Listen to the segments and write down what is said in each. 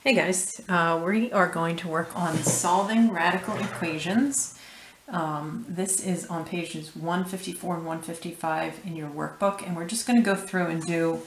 Hey guys, we are going to work on solving radical equations. This is on pages 154 and 155 in your workbook, and we're just going to go through and do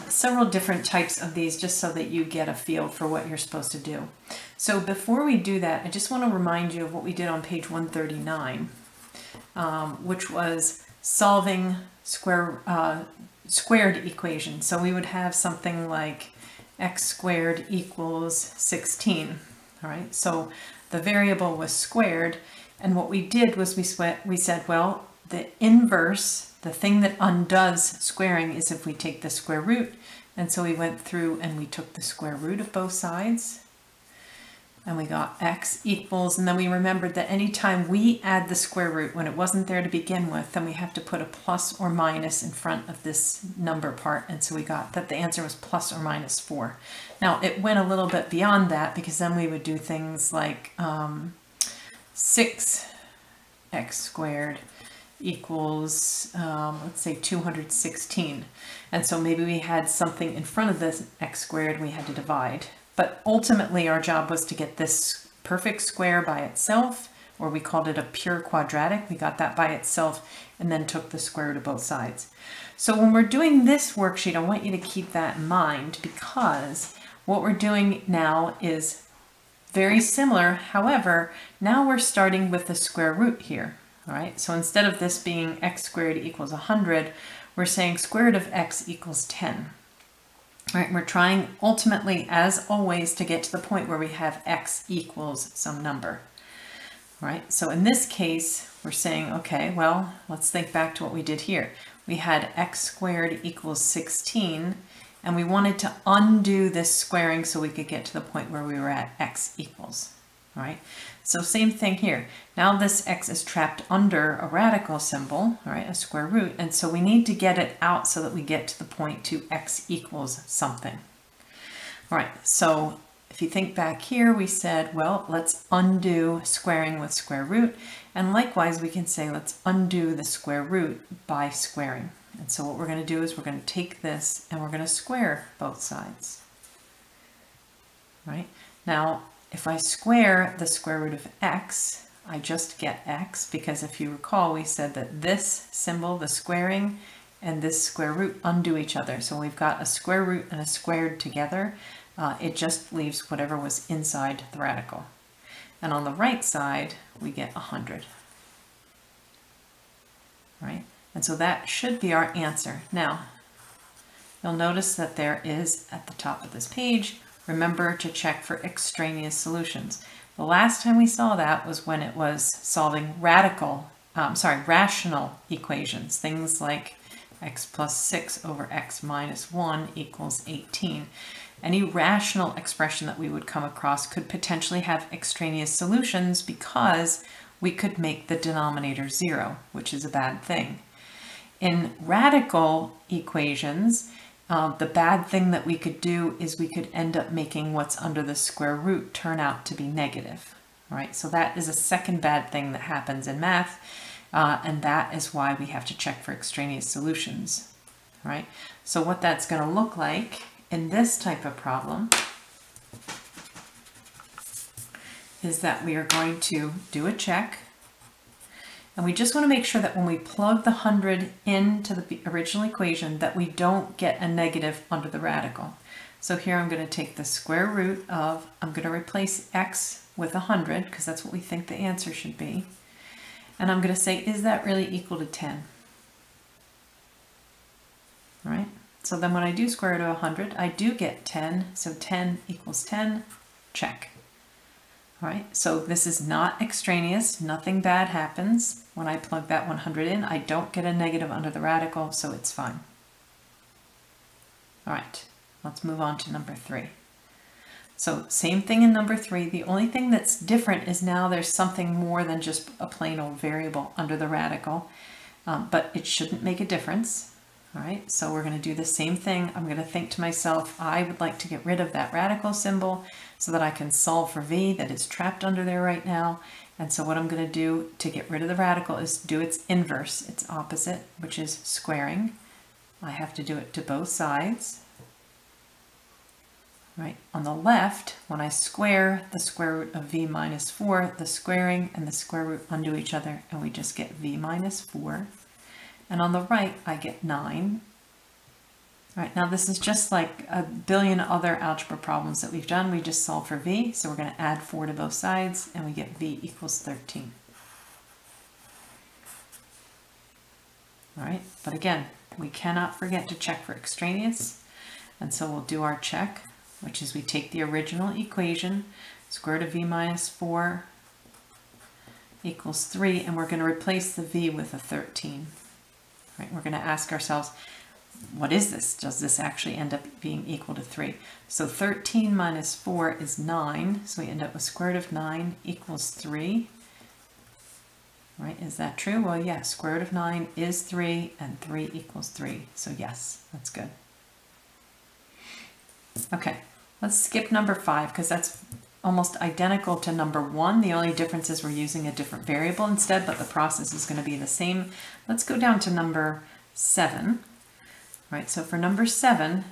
several different types of these just so that you get a feel for what you're supposed to do. So before we do that, I just want to remind you of what we did on page 139, which was solving squared equations. So we would have something like x squared equals 16. All right, so the variable was squared, and what we did was we said, well, the inverse, the thing that undoes squaring, is if we take the square root. And so we went through and we took the square root of both sides, and we got x equals, and then we remembered that anytime we add the square root when it wasn't there to begin with, then we have to put a plus or minus in front of this number part, and so we got that the answer was plus or minus 4. Now it went a little bit beyond that, because then we would do things like 6x squared equals, let's say 216. And so maybe we had something in front of this x squared we had to divide. But ultimately our job was to get this perfect square by itself, or we called it a pure quadratic. We got that by itself and then took the square root of both sides. So when we're doing this worksheet, I want you to keep that in mind, because what we're doing now is very similar. However, now we're starting with the square root here. All right, so instead of this being x squared equals 100, we're saying square root of x equals 10. All right, we're trying ultimately, as always, to get to the point where we have x equals some number. All right, so in this case, we're saying, okay, well, let's think back to what we did here. We had x squared equals 16, and we wanted to undo this squaring so we could get to the point where we were at x equals. All right, so same thing here. Now this x is trapped under a radical symbol, all right, a square root, and so we need to get it out so that we get to the point to x equals something. All right, so if you think back here, we said, well, let's undo squaring with square root, and likewise we can say let's undo the square root by squaring. And so what we're going to do is we're going to take this and we're going to square both sides. All right, now if I square the square root of x, I just get x, because if you recall, we said that this symbol, the squaring, and this square root undo each other. So we've got a square root and a squared together. It just leaves whatever was inside the radical. And on the right side, we get 100. Right? And so that should be our answer. Now, you'll notice that there is, at the top of this page, remember to check for extraneous solutions. The last time we saw that was when it was solving rational equations, things like x plus 6 over x minus 1 equals 18. Any rational expression that we would come across could potentially have extraneous solutions, because we could make the denominator 0, which is a bad thing. In radical equations, the bad thing that we could do is we could end up making what's under the square root turn out to be negative. All right, so that is a second bad thing that happens in math, and that is why we have to check for extraneous solutions. All right, so what that's going to look like in this type of problem is that we are going to do a check. And we just want to make sure that when we plug the 100 into the original equation that we don't get a negative under the radical. So here I'm going to take the square root of, I'm going to replace x with 100, because that's what we think the answer should be. And I'm going to say, is that really equal to 10? All right, so then when I do square root of 100, I do get 10. So 10 equals 10, check. All right, so this is not extraneous. Nothing bad happens when I plug that 100 in. I don't get a negative under the radical, so it's fine. All right, let's move on to number 3. So same thing in number 3. The only thing that's different is now there's something more than just a plain old variable under the radical, but it shouldn't make a difference. All right, so we're going to do the same thing. I'm going to think to myself, I would like to get rid of that radical symbol so that I can solve for v that is trapped under there right now. And so what I'm going to do to get rid of the radical is do its inverse, its opposite, which is squaring. I have to do it to both sides. right? On the left, when I square the square root of v minus 4, the squaring and the square root undo each other, and we just get v minus 4. And on the right, I get 9. All right, now this is just like a billion other algebra problems that we've done. We just solve for v, so we're going to add 4 to both sides, and we get v equals 13. All right, but again, we cannot forget to check for extraneous, and so we'll do our check, which is we take the original equation, square root of v minus 4 equals 3, and we're going to replace the v with a 13. All right, we're going to ask ourselves, what is this? Does this actually end up being equal to 3? So 13 minus 4 is 9, so we end up with square root of 9 equals 3. Right, is that true? Well, yes, square root of 9 is 3, and 3 equals 3. So yes, that's good. Okay, let's skip number 5 because that's almost identical to number 1. The only difference is we're using a different variable instead, but the process is going to be the same. Let's go down to number 7. Right, so for number 7,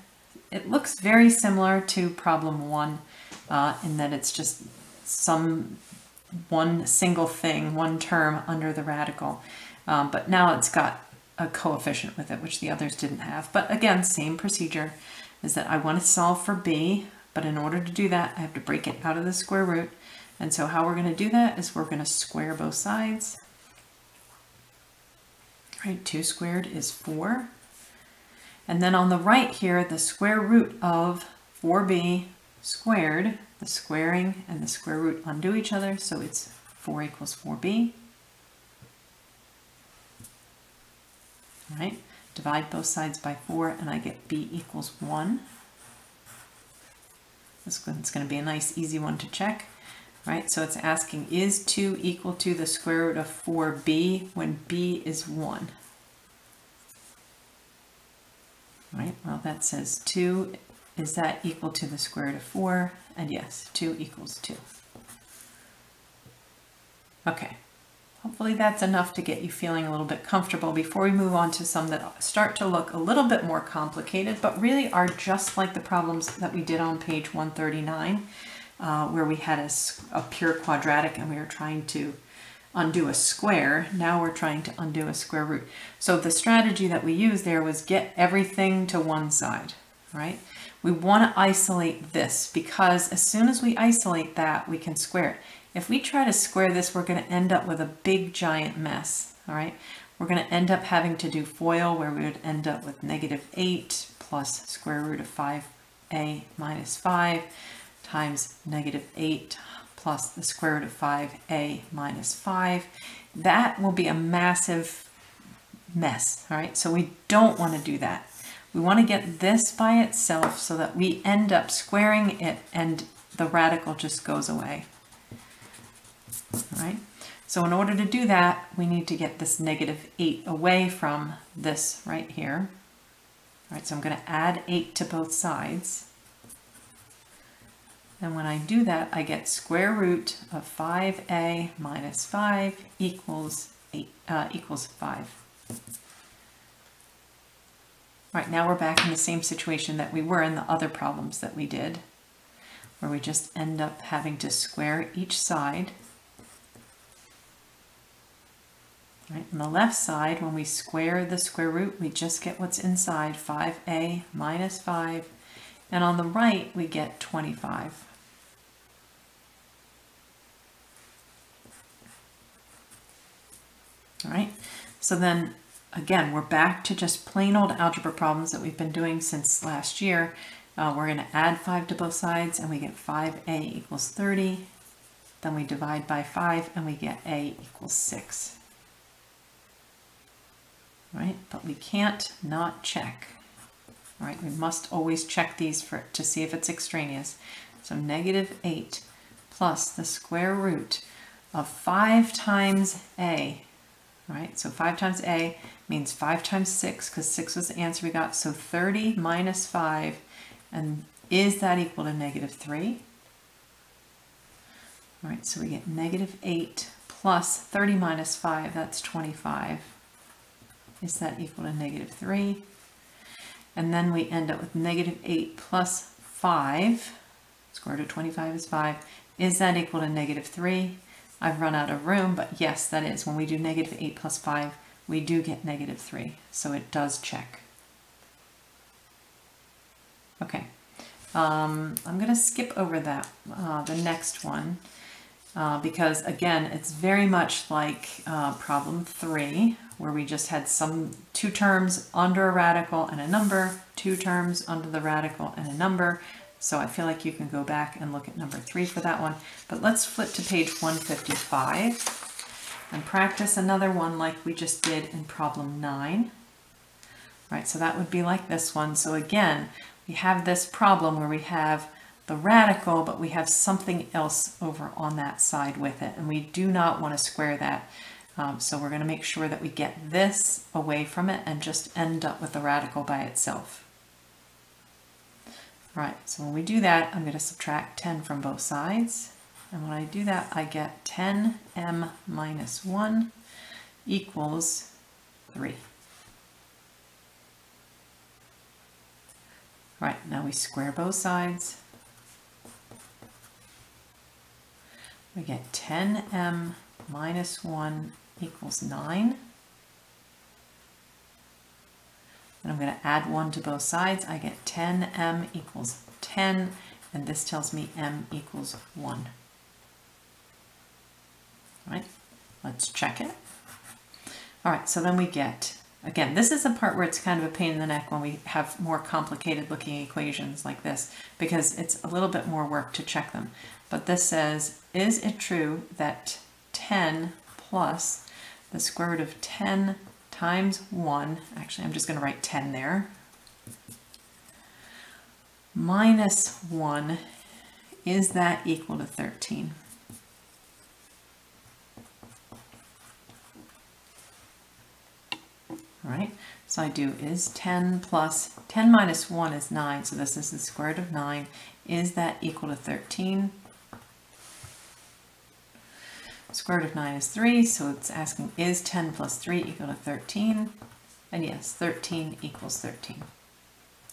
it looks very similar to problem 1 in that it's just one single thing, one term under the radical, but now it's got a coefficient with it, which the others didn't have. But again, same procedure, is that I want to solve for b, but in order to do that, I have to break it out of the square root. And so how we're going to do that is we're going to square both sides. Right, 2 squared is 4. And then on the right here, the square root of 4b squared, the squaring and the square root undo each other, so it's 4 equals 4b. All right, divide both sides by 4 and I get b equals 1. This one's going to be a nice easy one to check. Right, so it's asking, is 2 equal to the square root of 4b when b is 1? Right, well that says 2, is that equal to the square root of 4? And yes, 2 equals 2. Okay, hopefully that's enough to get you feeling a little bit comfortable before we move on to some that start to look a little bit more complicated, but really are just like the problems that we did on page 139, where we had a pure quadratic and we were trying to undo a square. Now we're trying to undo a square root. So the strategy that we used there was get everything to one side, right? We want to isolate this because as soon as we isolate that, we can square it. If we try to square this, we're going to end up with a big giant mess, all right? We're going to end up having to do FOIL, where we would end up with -8 plus square root of 5a minus 5 times -8 plus the square root of 5a minus 5. That will be a massive mess, all right? So we don't want to do that. We want to get this by itself so that we end up squaring it and the radical just goes away, all right? So in order to do that, we need to get this -8 away from this right here. All right, so I'm going to add 8 to both sides. And when I do that, I get square root of 5a minus 5 equals 5. All right, now we're back in the same situation that we were in the other problems that we did, where we just end up having to square each side. All right, on the left side, when we square the square root, we just get what's inside, 5a minus 5. And on the right, we get 25. All right, so then again, we're back to just plain old algebra problems that we've been doing since last year. We're going to add 5 to both sides and we get 5a equals 30. Then we divide by 5 and we get a equals 6. All right, but we can't not check. All right, we must always check these to see if it's extraneous. So -8 plus the square root of 5 times a. All right, so 5 times a means 5 times 6, because 6 was the answer we got. So 30 minus 5, and is that equal to -3? All right, so we get -8 plus 30 minus 5, that's 25. Is that equal to -3? And then we end up with -8 plus 5, square root of 25 is 5, is that equal to negative 3? I've run out of room, but yes, that is. When we do negative 8 plus 5, we do get negative 3, so it does check. Okay, I'm going to skip over that, the next one, because again, it's very much like problem 3, where we just had two terms under a radical and a number, two terms under the radical and a number. So I feel like you can go back and look at number 3 for that one. But let's flip to page 155 and practice another one like we just did in problem 9. Right, so that would be like this one. So again, we have this problem where we have the radical, but we have something else over on that side with it, and we do not want to square that. So we're going to make sure that we get this away from it and just end up with the radical by itself. Right, so when we do that, I'm going to subtract 10 from both sides. And when I do that, I get 10m minus 1 equals 3. Right, now we square both sides. We get 10m minus 1 equals 9. And I'm going to add 1 to both sides. I get 10m equals 10, and this tells me m equals 1. All right, let's check it. All right, so then we get, again, this is the part where it's kind of a pain in the neck when we have more complicated looking equations like this, because it's a little bit more work to check them. But this says, is it true that 10 plus the square root of 10 times 1, actually I'm just going to write 10 there, minus 1, is that equal to 13? All right, so I do is 10 plus 10 minus 1 is 9, so this is the square root of 9. Is that equal to 13? Square root of 9 is 3, so it's asking, is 10 plus 3 equal to 13? And yes, 13 equals 13.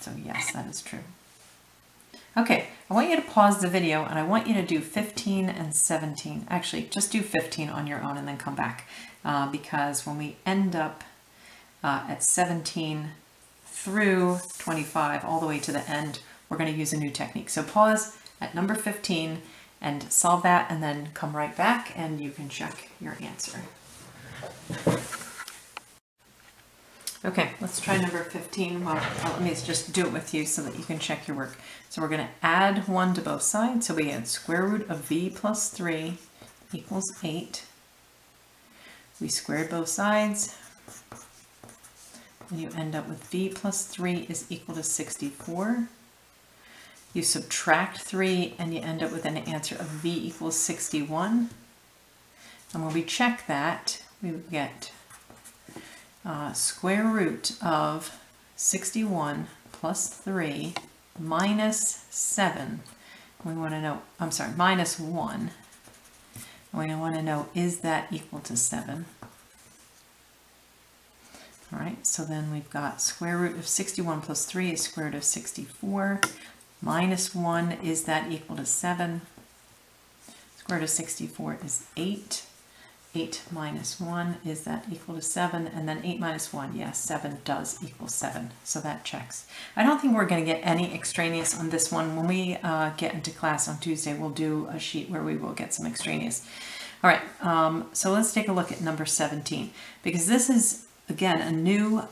So yes, that is true. Okay, I want you to pause the video and I want you to do 15 and 17. Actually, just do 15 on your own and then come back, because when we end up at 17 through 25, all the way to the end, we're going to use a new technique. So pause at number 15 and solve that, and then come right back and you can check your answer. Okay, let's try number 15. Well, let me just do it with you so that you can check your work. So we're going to add 1 to both sides. So we get square root of v plus 3 equals 8. We squared both sides, and you end up with v plus 3 is equal to 64. You subtract 3 and you end up with an answer of v equals 61. And when we check that, we would get square root of 61 plus 3 minus 7. We want to know, I'm sorry, minus 1. And we want to know, is that equal to 7? All right, so then we've got square root of 61 plus 3 is square root of 64. Minus 1, is that equal to 7? Square root of 64 is 8. 8 minus 1, is that equal to 7? And then 8 minus 1, yes, 7 does equal 7. So that checks. I don't think we're going to get any extraneous on this one. When we get into class on Tuesday, we'll do a sheet where we will get some extraneous. All right, so let's take a look at number 17, because this is, again, a new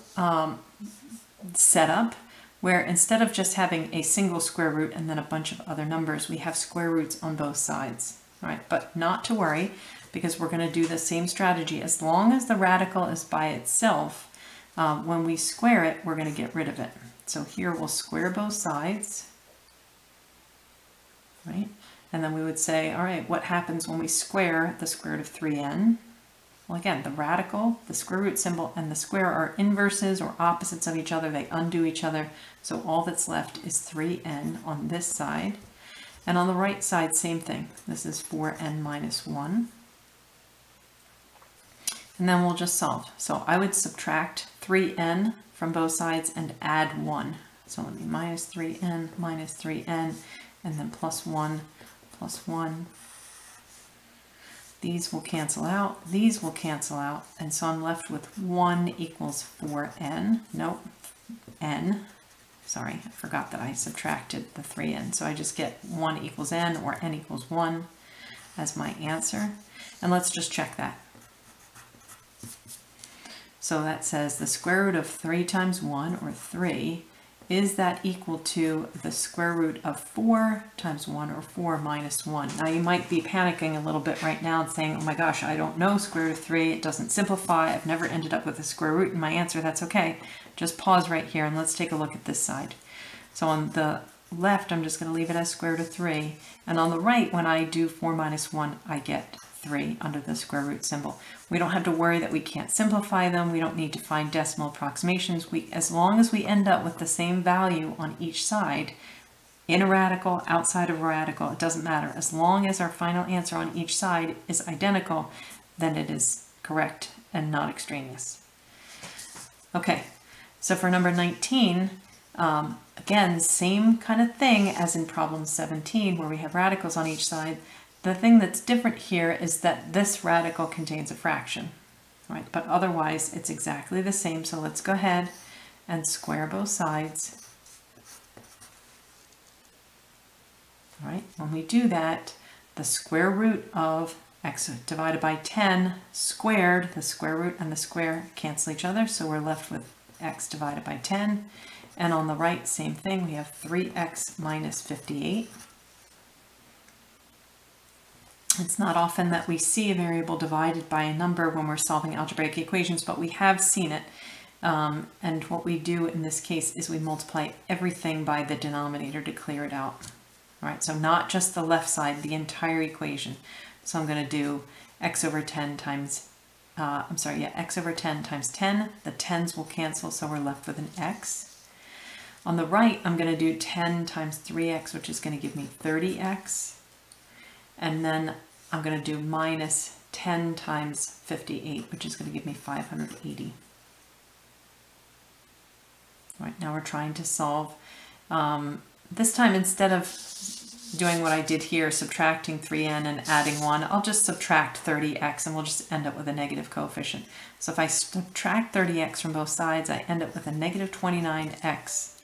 setup, where instead of just having a single square root and then a bunch of other numbers, we have square roots on both sides. All right, but not to worry, because we're going to do the same strategy. As long as the radical is by itself, when we square it, we're going to get rid of it. So here we'll square both sides, right? And then we would say, all right, what happens when we square the square root of 3n? Well, again, the radical, the square root symbol, and the square are inverses or opposites of each other. They undo each other. So all that's left is 3n on this side. And on the right side, same thing. This is 4n minus 1. And then we'll just solve. So I would subtract 3n from both sides and add 1. So let me minus 3n, and then plus 1, plus 1. These will cancel out, these will cancel out, and so I'm left with 1 equals 4n. Nope, n. Sorry, I forgot that I subtracted the 3n. So I just get 1 equals n, or n equals 1 as my answer. And let's just check that. So that says the square root of 3 times 1, or 3, is that equal to the square root of 4 times 1, or 4 minus 1? Now you might be panicking a little bit right now and saying, oh my gosh, I don't know square root of 3, it doesn't simplify, I've never ended up with a square root in my answer. That's okay. Just pause right here and let's take a look at this side. So on the left, I'm just going to leave it as square root of 3, and on the right, when I do 4 minus 1, I get 3 under the square root symbol. We don't have to worry that we can't simplify them. We don't need to find decimal approximations. As long as we end up with the same value on each side, in a radical, outside of a radical, it doesn't matter. As long as our final answer on each side is identical, then it is correct and not extraneous. Okay, so for number 19, again, same kind of thing as in problem 17, where we have radicals on each side. The thing that's different here is that this radical contains a fraction, right? But otherwise, it's exactly the same. So let's go ahead and square both sides. All right, when we do that, the square root of x divided by 10 squared, the square root and the square cancel each other, so we're left with x divided by 10. And on the right, same thing, we have 3x minus 58. It's not often that we see a variable divided by a number when we're solving algebraic equations, but we have seen it. And what we do in this case is we multiply everything by the denominator to clear it out. All right, so not just the left side, the entire equation. So I'm going to do x over 10 times, x over 10 times 10. The 10s will cancel, so we're left with an x. On the right, I'm going to do 10 times 3x, which is going to give me 30x. And then I'm going to do minus 10 times 58, which is going to give me 580. All right, now we're trying to solve. This time, instead of doing what I did here, subtracting 3n and adding 1, I'll just subtract 30x and we'll just end up with a negative coefficient. So if I subtract 30x from both sides, I end up with a negative 29x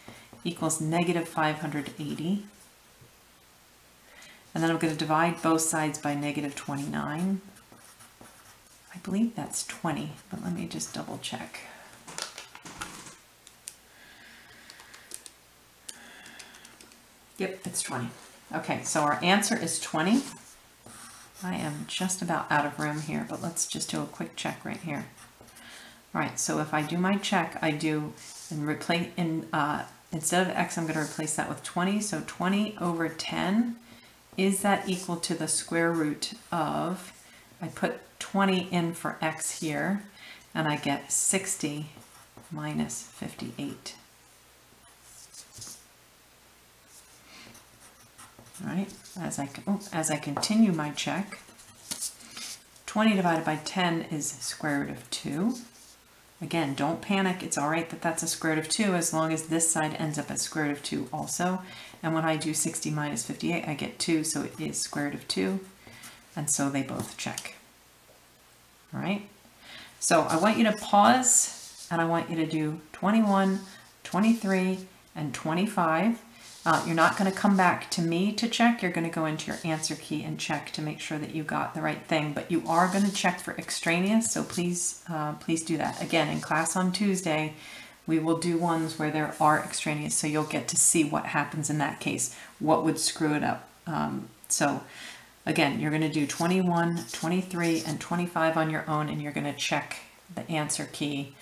equals negative 580. And then I'm going to divide both sides by negative 29. I believe that's 20, but let me just double check. Yep, it's 20. Okay, so our answer is 20. I am just about out of room here, but let's just do a quick check right here. All right, so if I do my check, I do, and replace, instead of x, I'm going to replace that with 20. So 20 over 10. Is that equal to the square root of, I put 20 in for x here, and I get 60 minus 58. All right, as I continue my check, 20 divided by 10 is square root of 2. Again, don't panic. It's all right that that's a square root of 2 as long as this side ends up at square root of 2 also. And when I do 60 minus 58, I get 2, so it is square root of 2. And so they both check. All right. So I want you to pause, and I want you to do 21, 23, and 25. You're not going to come back to me to check. You're going to go into your answer key and check to make sure that you got the right thing. But you are going to check for extraneous, so please, please do that. Again, in class on Tuesday, we will do ones where there are extraneous, so you'll get to see what happens in that case, what would screw it up. So again, you're going to do 21, 23, and 25 on your own, and you're going to check the answer key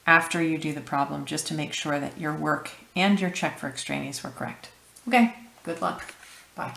after you do the problem just to make sure that your work and your check for extraneous were correct. Okay, good luck. Bye.